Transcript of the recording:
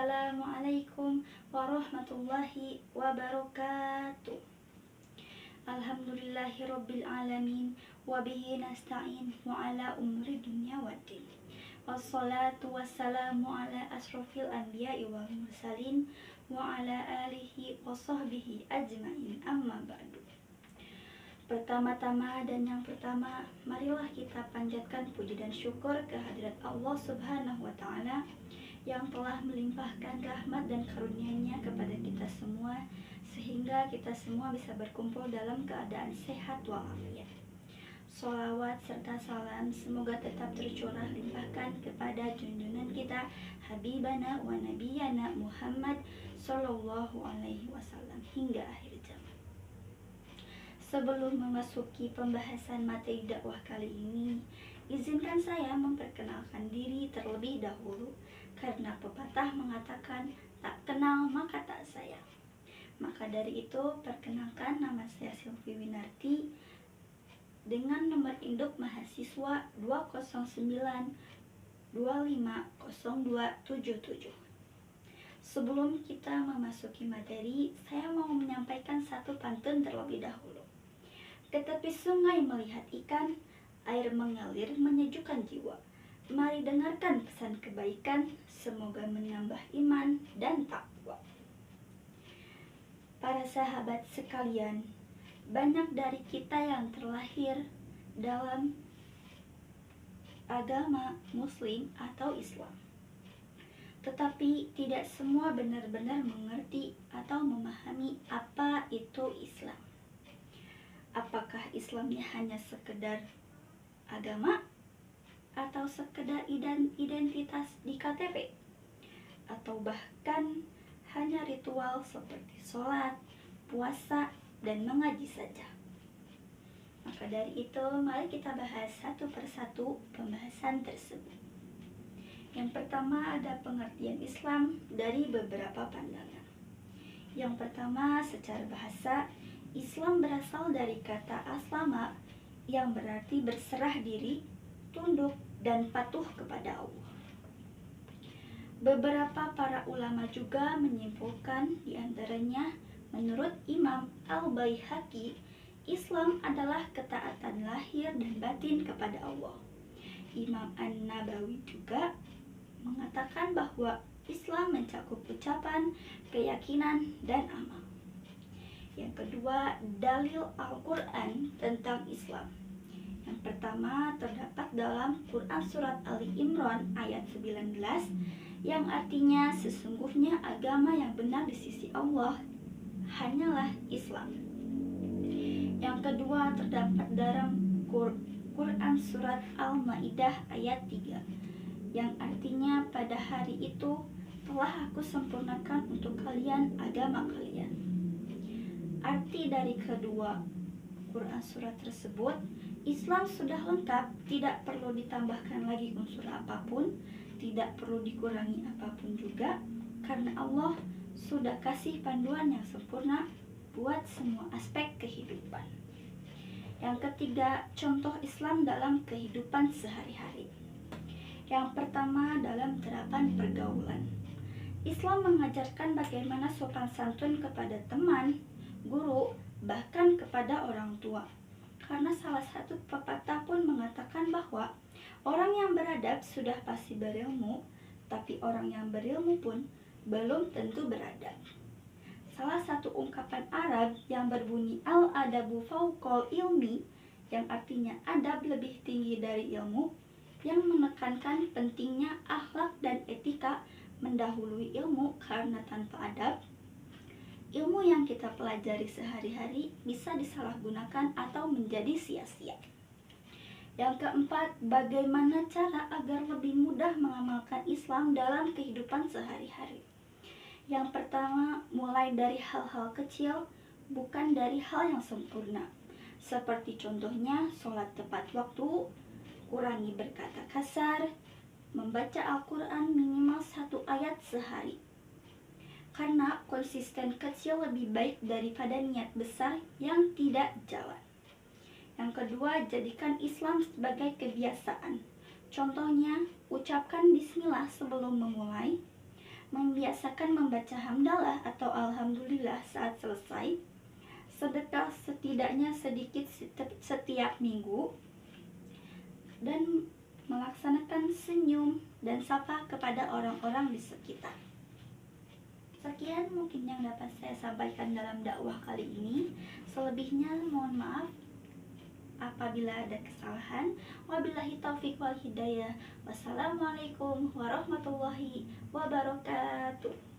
Assalamualaikum warahmatullahi wabarakatuh. Alhamdulillahirabbil alamin wa bihi nasta'in wa ala umuri dunya waddin. Wassalatu wassalamu ala asrofil anbiya'i wal mursalin wa ala alihi wa sahbihi ajmain, amma ba'du. Pertama-tama dan yang pertama, marilah kita panjatkan puji dan syukur kehadirat Allah Subhanahu wa Ta'ala yang telah melimpahkan rahmat dan karunia-Nya kepada kita semua, sehingga kita semua bisa berkumpul dalam keadaan sehat walafiat. Sholawat serta salam semoga tetap tercurah limpahkan kepada junjungan kita, Habibana wa Nabiyana Muhammad Sallallahu Alaihi Wasallam hingga akhir zaman. Sebelum memasuki pembahasan materi dakwah kali ini, izinkan saya memperkenalkan diri terlebih dahulu, karena pepatah mengatakan tak kenal maka tak sayang. Maka dari itu, perkenalkan, nama saya Silvi Winarti dengan nomor induk mahasiswa 209250277. Sebelum kita memasuki materi, saya mau menyampaikan satu pantun terlebih dahulu. Ke tepi sungai melihat ikan, air mengalir menyejukkan jiwa. Mari dengarkan pesan kebaikan, semoga menambah iman dan takwa. Para sahabat sekalian, banyak dari kita yang terlahir dalam agama Muslim atau Islam, tetapi tidak semua benar-benar mengerti atau memahami apa itu Islam. Apakah Islamnya hanya sekedar agama, atau sekedar identitas di KTP, atau bahkan hanya ritual seperti sholat, puasa, dan mengaji saja? Maka dari itu, mari kita bahas satu persatu pembahasan tersebut. Yang pertama, ada pengertian Islam dari beberapa pandangan. Yang pertama, secara bahasa, Islam berasal dari kata aslama yang berarti berserah diri, tunduk, dan patuh kepada Allah. Beberapa para ulama juga menyimpulkan, diantaranya menurut Imam Al-Baihaqi, Islam adalah ketaatan lahir dan batin kepada Allah. Imam An-Nabawi juga mengatakan bahwa Islam mencakup ucapan, keyakinan, dan amal. Yang kedua, dalil Al-Quran tentang Islam. Yang pertama terdapat dalam Quran Surat Ali Imran ayat 19, yang artinya sesungguhnya agama yang benar di sisi Allah hanyalah Islam. Yang kedua terdapat dalam Quran Surat Al-Ma'idah ayat 3, yang artinya pada hari itu telah aku sempurnakan untuk kalian agama kalian. Arti dari kedua Quran surat tersebut, Islam sudah lengkap, tidak perlu ditambahkan lagi unsur apapun, tidak perlu dikurangi apapun juga, karena Allah sudah kasih panduan yang sempurna buat semua aspek kehidupan. Yang ketiga, contoh Islam dalam kehidupan sehari-hari. Yang pertama, dalam terapan pergaulan. Islam mengajarkan bagaimana sopan santun kepada teman, guru, bahkan kepada orang tua. Karena salah satu pepatah pun mengatakan bahwa orang yang beradab sudah pasti berilmu, tapi orang yang berilmu pun belum tentu beradab. Salah satu ungkapan Arab yang berbunyi al-adabu fauqal ilmi, yang artinya adab lebih tinggi dari ilmu, yang menekankan pentingnya akhlak dan etika mendahului ilmu, karena tanpa adab, ilmu yang kita pelajari sehari-hari bisa disalahgunakan atau menjadi sia-sia. Yang keempat, bagaimana cara agar lebih mudah mengamalkan Islam dalam kehidupan sehari-hari. Yang pertama, mulai dari hal-hal kecil, bukan dari hal yang sempurna. Seperti contohnya, sholat tepat waktu, kurangi berkata kasar, membaca Al-Quran minimal 1 ayat sehari. Karena konsisten kecil lebih baik daripada niat besar yang tidak jalan. Yang kedua, jadikan Islam sebagai kebiasaan. Contohnya, ucapkan bismillah sebelum memulai, membiasakan membaca hamdalah atau alhamdulillah saat selesai, sedekah setidaknya sedikit setiap minggu, dan melaksanakan senyum dan sapa kepada orang-orang di sekitar. Sekian mungkin yang dapat saya sampaikan dalam dakwah kali ini. Selebihnya mohon maaf apabila ada kesalahan. Wabillahi taufiq wal hidayah. Wassalamualaikum warahmatullahi wabarakatuh.